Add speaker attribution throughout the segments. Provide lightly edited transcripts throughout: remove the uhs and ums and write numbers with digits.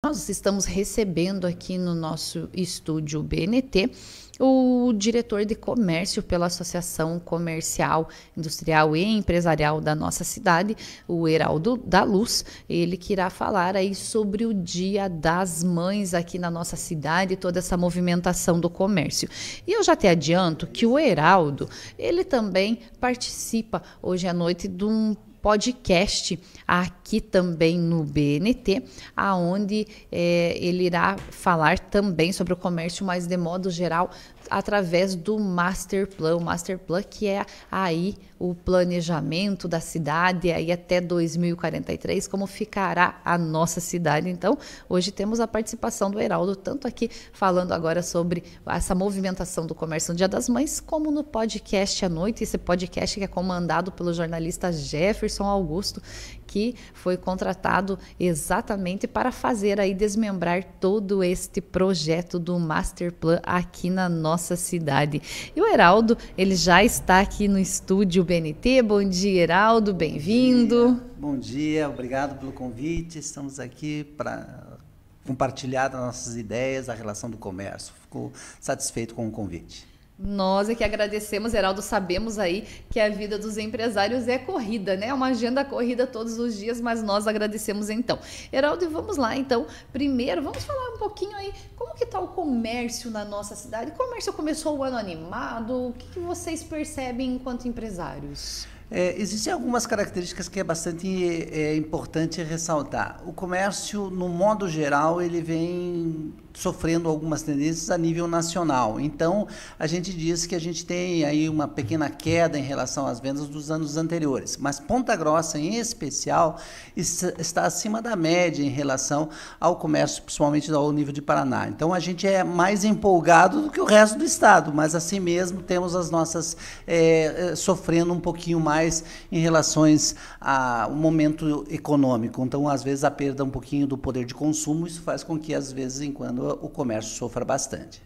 Speaker 1: Nós estamos recebendo aqui no nosso estúdio BNT o diretor de comércio pela Associação Comercial, Industrial e Empresarial da nossa cidade, o Heraldo da Luz. Ele que irá falar aí sobre o Dia das Mães aqui na nossa cidade, toda essa movimentação do comércio. E eu já te adianto que o Heraldo, ele também participa hoje à noite de um podcast aqui também no BNT, aonde ele irá falar também sobre o comércio, mas de modo geral, através do Masterplan. O Masterplan que é aí o planejamento da cidade aí até 2043, como ficará a nossa cidade. Então, hoje temos a participação do Heraldo, tanto aqui falando agora sobre essa movimentação do comércio no Dia das Mães, como no podcast à noite, esse podcast que é comandado pelo jornalista Jefferson Augusto, que foi contratado exatamente para fazer aí desmembrar todo este projeto do Masterplan aqui na nossa cidade. E o Heraldo, ele já está aqui no estúdio BNT. Bom dia, Heraldo, bem-vindo.
Speaker 2: Bom dia, obrigado pelo convite. Estamos aqui para compartilhar as nossas ideias, a relação do comércio. Fico satisfeito com o convite.
Speaker 1: Nós é que agradecemos, Heraldo. Sabemos aí que a vida dos empresários é corrida, né? Uma agenda corrida todos os dias, mas nós agradecemos então. Heraldo, e vamos lá então. Primeiro, vamos falar um pouquinho aí, como que está o comércio na nossa cidade? O comércio começou o ano animado, o que vocês percebem enquanto empresários?
Speaker 2: Existem algumas características que é bastante importante ressaltar. O comércio, no modo geral, ele vem sofrendo algumas tendências a nível nacional. Então, a gente diz que a gente tem aí uma pequena queda em relação às vendas dos anos anteriores. Mas Ponta Grossa, em especial, está acima da média em relação ao comércio, principalmente ao nível de Paraná. Então, a gente é mais empolgado do que o resto do estado, mas assim mesmo temos as nossas sofrendo um pouquinho mais em relações ao momento econômico. Então, às vezes, a perda um pouquinho do poder de consumo, isso faz com que, às vezes, em quando, o comércio sofra bastante.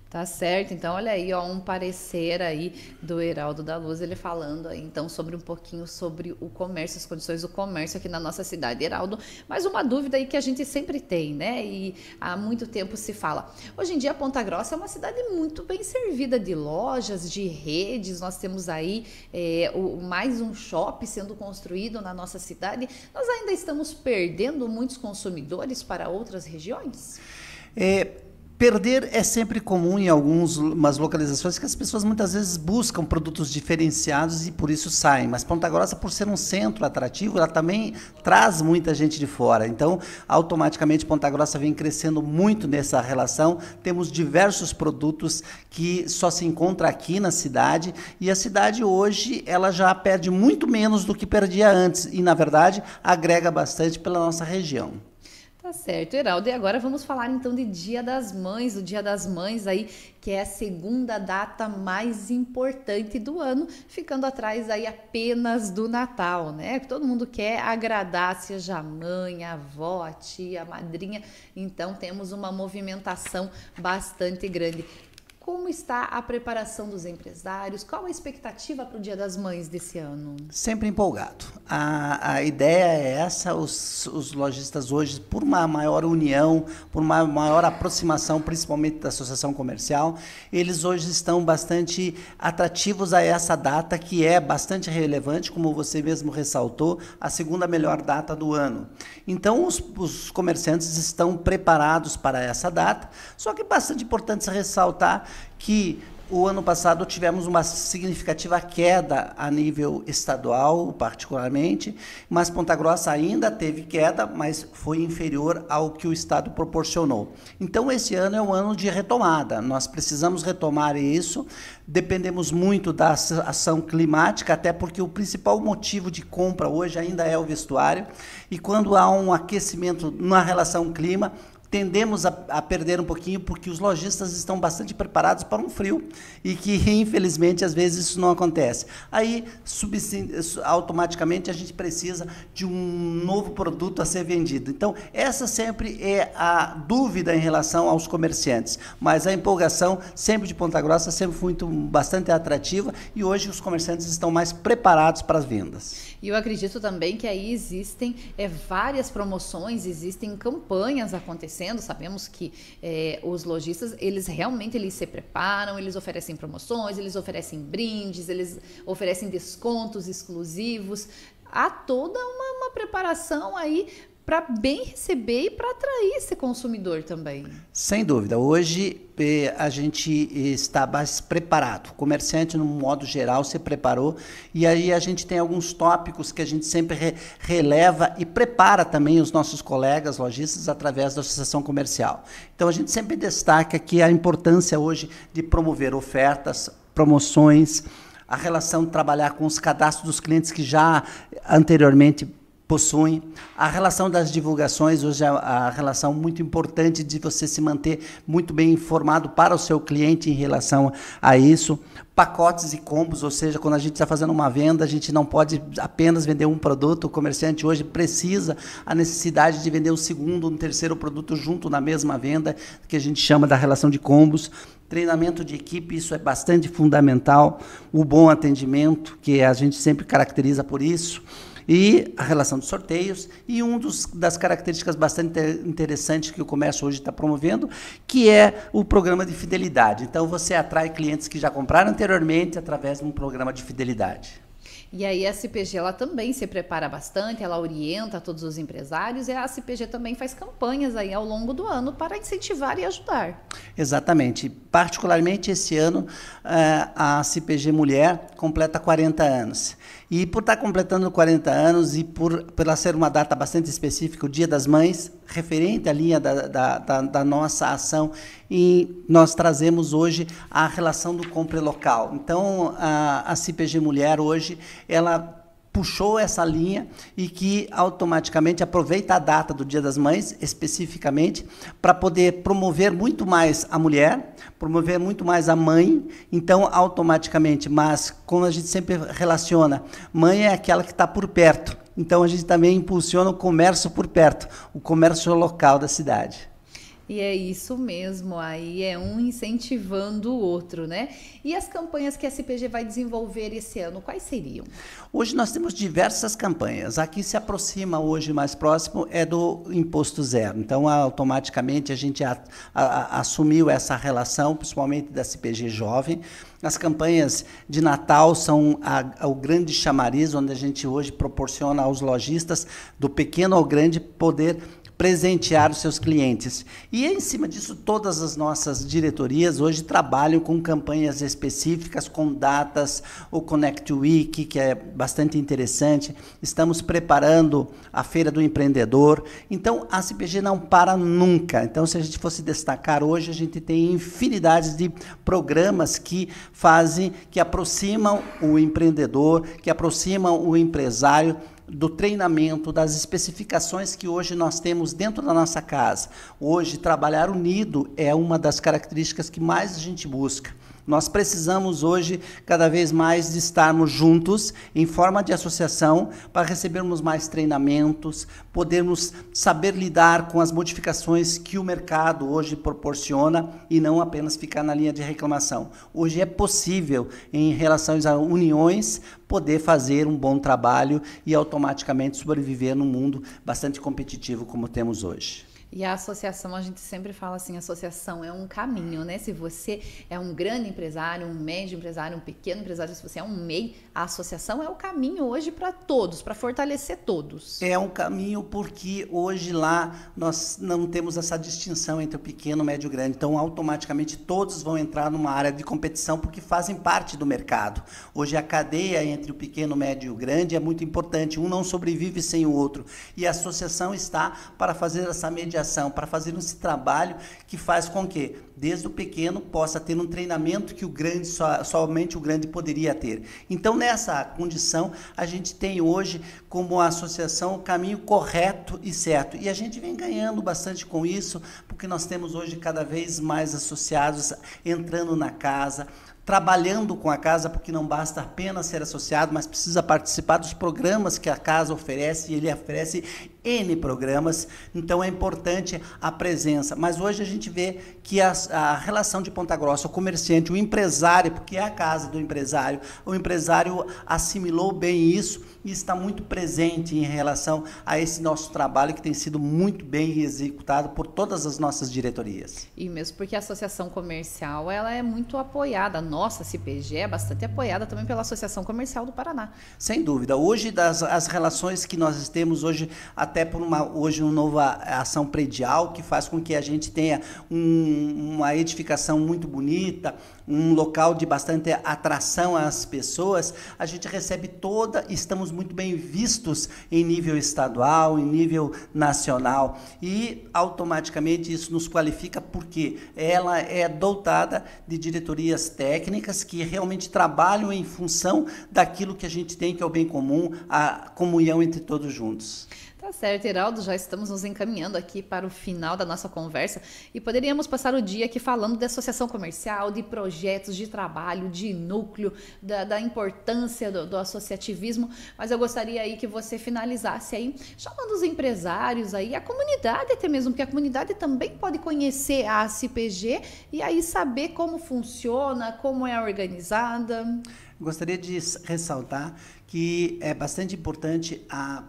Speaker 1: Tá certo, então olha aí, ó, um parecer aí do Heraldo da Luz, ele falando aí então sobre um pouquinho sobre o comércio, as condições do comércio aqui na nossa cidade. Heraldo, mais uma dúvida aí que a gente sempre tem, né, e há muito tempo se fala. Hoje em dia Ponta Grossa é uma cidade muito bem servida de lojas, de redes, nós temos aí mais um shopping sendo construído na nossa cidade. Nós ainda estamos perdendo muitos consumidores para outras regiões?
Speaker 2: Perder é sempre comum em algumas localizações que as pessoas muitas vezes buscam produtos diferenciados e por isso saem. Mas Ponta Grossa, por ser um centro atrativo, ela também traz muita gente de fora. Então, automaticamente, Ponta Grossa vem crescendo muito nessa relação. Temos diversos produtos que só se encontram aqui na cidade e a cidade hoje ela já perde muito menos do que perdia antes e, na verdade, agrega bastante pela nossa região.
Speaker 1: Tá certo, Heraldo. E agora vamos falar então de Dia das Mães, o Dia das Mães aí, que é a segunda data mais importante do ano, ficando atrás aí apenas do Natal, né? Todo mundo quer agradar, seja a mãe, a avó, a tia, a madrinha, então temos uma movimentação bastante grande. Como está a preparação dos empresários? Qual a expectativa para o Dia das Mães desse ano?
Speaker 2: Sempre empolgado. A ideia é essa, os lojistas hoje, por uma maior união, por uma maior aproximação, principalmente da associação comercial, eles hoje estão bastante atrativos a essa data, que é bastante relevante, como você mesmo ressaltou, a segunda melhor data do ano. Então, os comerciantes estão preparados para essa data, só que é bastante importante ressaltar que o ano passado tivemos uma significativa queda a nível estadual, particularmente, mas Ponta Grossa ainda teve queda, mas foi inferior ao que o estado proporcionou. Então, esse ano é um ano de retomada, nós precisamos retomar isso, dependemos muito da ação climática, até porque o principal motivo de compra hoje ainda é o vestuário, e quando há um aquecimento na relação clima, tendemos a perder um pouquinho porque os lojistas estão bastante preparados para um frio e que, infelizmente, às vezes isso não acontece. Aí, automaticamente, a gente precisa de um novo produto a ser vendido. Então, essa sempre é a dúvida em relação aos comerciantes, mas a empolgação sempre de Ponta Grossa sempre foi bastante atrativa e hoje os comerciantes estão mais preparados para as vendas.
Speaker 1: E eu acredito também que aí existem várias promoções, existem campanhas acontecendo. Sabemos que os lojistas, eles realmente se preparam, eles oferecem promoções, eles oferecem brindes, eles oferecem descontos exclusivos. Há toda uma preparação aí para bem receber e para atrair esse consumidor também.
Speaker 2: Sem dúvida. Hoje a gente está mais preparado. O comerciante, no modo geral, se preparou e aí a gente tem alguns tópicos que a gente sempre releva e prepara também os nossos colegas lojistas através da associação comercial. Então, a gente sempre destaca aqui a importância hoje de promover ofertas, promoções, a relação de trabalhar com os cadastros dos clientes que já anteriormente possuem, a relação das divulgações, hoje é a relação muito importante de você se manter muito bem informado para o seu cliente em relação a isso, pacotes e combos, ou seja, quando a gente está fazendo uma venda, a gente não pode apenas vender um produto, o comerciante hoje precisa a necessidade de vender um segundo, um terceiro produto junto na mesma venda, que a gente chama da relação de combos. Treinamento de equipe, isso é bastante fundamental, o bom atendimento, que a gente sempre caracteriza por isso, e a relação de sorteios, e das características bastante interessantes que o comércio hoje está promovendo, que é o programa de fidelidade. Então, você atrai clientes que já compraram anteriormente através de um programa de fidelidade.
Speaker 1: E aí a CPG ela também se prepara bastante, ela orienta todos os empresários e a CPG também faz campanhas aí ao longo do ano para incentivar e ajudar. Exatamente. Particularmente esse ano a CPG Mulher completa 40 anos. E por estar completando 40 anos e por ela ser uma data bastante específica, o Dia das Mães, referente à linha da nossa ação, e nós trazemos hoje a relação do compre local. Então, a CPG Mulher hoje, ela puxou essa linha e que automaticamente aproveita a data do Dia das Mães, especificamente, para poder promover muito mais a mulher, promover muito mais a mãe, então automaticamente, mas como a gente sempre relaciona, mãe é aquela que está por perto, então a gente também impulsiona o comércio por perto, o comércio local da cidade. E é isso mesmo, aí é um incentivando o outro, né? E as campanhas que a CPG vai desenvolver esse ano, quais seriam? Hoje nós temos diversas campanhas. Aqui se aproxima hoje mais próximo é do Imposto Zero. Então, automaticamente a gente assumiu essa relação, principalmente da CPG Jovem. As campanhas de Natal são o grande chamariz, onde a gente hoje proporciona aos lojistas, do pequeno ao grande, poder presentear os seus clientes. E em cima disso, todas as nossas diretorias hoje trabalham com campanhas específicas, com datas, o Connect Week, que é bastante interessante. Estamos preparando a Feira do Empreendedor. Então, a CPG não para nunca. Então, se a gente fosse destacar hoje, a gente tem infinidade de programas que fazem, que aproximam o empreendedor, que aproximam o empresário do treinamento, das especificações que hoje nós temos dentro da nossa casa. Hoje, trabalhar unido é uma das características que mais a gente busca. Nós precisamos hoje, cada vez mais, de estarmos juntos, em forma de associação, para recebermos mais treinamentos, podermos saber lidar com as modificações que o mercado hoje proporciona e não apenas ficar na linha de reclamação. Hoje é possível, em relação a uniões, poder fazer um bom trabalho e automaticamente sobreviver num mundo bastante competitivo como temos hoje. E a associação, a gente sempre fala assim, a associação é um caminho, né? Se você é um grande empresário, um médio empresário, um pequeno empresário, se você é um MEI, a associação é o caminho hoje para todos, para fortalecer todos. É um caminho porque hoje lá nós não temos essa distinção entre o pequeno, o médio e o grande. Então, automaticamente, todos vão entrar numa área de competição porque fazem parte do mercado. Hoje, a cadeia entre o pequeno, o médio e o grande é muito importante. Um não sobrevive sem o outro. E a associação está para fazer essa mediação
Speaker 2: associação para fazer esse trabalho que faz com que, desde o pequeno, possa ter um treinamento que o grande, somente o grande poderia ter. Então, nessa condição, a gente tem hoje, como associação, o caminho correto e certo. E a gente vem ganhando bastante com isso, porque nós temos hoje cada vez mais associados entrando na casa, trabalhando com a casa, porque não basta apenas ser associado, mas precisa participar dos programas que a casa oferece, e ele oferece N programas, então é importante a presença. Mas hoje a gente vê que a relação de Ponta Grossa, o comerciante, o empresário, porque é a casa do empresário, o empresário assimilou bem isso e está muito presente em relação a esse nosso trabalho que tem sido muito bem executado por todas as nossas diretorias.
Speaker 1: E mesmo porque a associação comercial ela é muito apoiada, a nossa CPG é bastante apoiada também pela Associação Comercial do Paraná.
Speaker 2: Sem dúvida. Hoje, as relações que nós temos hoje, até por hoje uma nova ação predial, que faz com que a gente tenha uma edificação muito bonita, um local de bastante atração às pessoas, a gente recebe estamos muito bem vistos em nível estadual, em nível nacional, e automaticamente isso nos qualifica porque ela é dotada de diretorias técnicas que realmente trabalham em função daquilo que a gente tem, que é o bem comum, a comunhão entre todos juntos.
Speaker 1: Tá certo, Heraldo, já estamos nos encaminhando aqui para o final da nossa conversa e poderíamos passar o dia aqui falando de associação comercial, de projetos de trabalho, de núcleo, da importância do associativismo, mas eu gostaria aí que você finalizasse aí, chamando os empresários aí, a comunidade até mesmo, porque a comunidade também pode conhecer a CPG e aí saber como funciona, como é organizada.
Speaker 2: Gostaria de ressaltar que é bastante importante a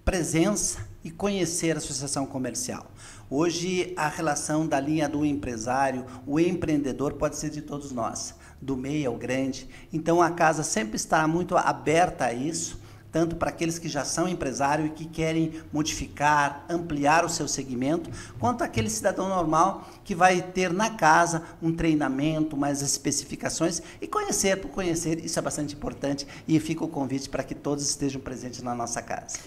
Speaker 2: presença e conhecer a associação comercial. Hoje, a relação da linha do empresário, o empreendedor pode ser de todos nós, do meio ao grande. Então, a casa sempre está muito aberta a isso, tanto para aqueles que já são empresários e que querem modificar, ampliar o seu segmento, quanto aquele cidadão normal que vai ter na casa um treinamento, mais especificações e conhecer, por conhecer, isso é bastante importante e fica o convite para que todos estejam presentes na nossa casa.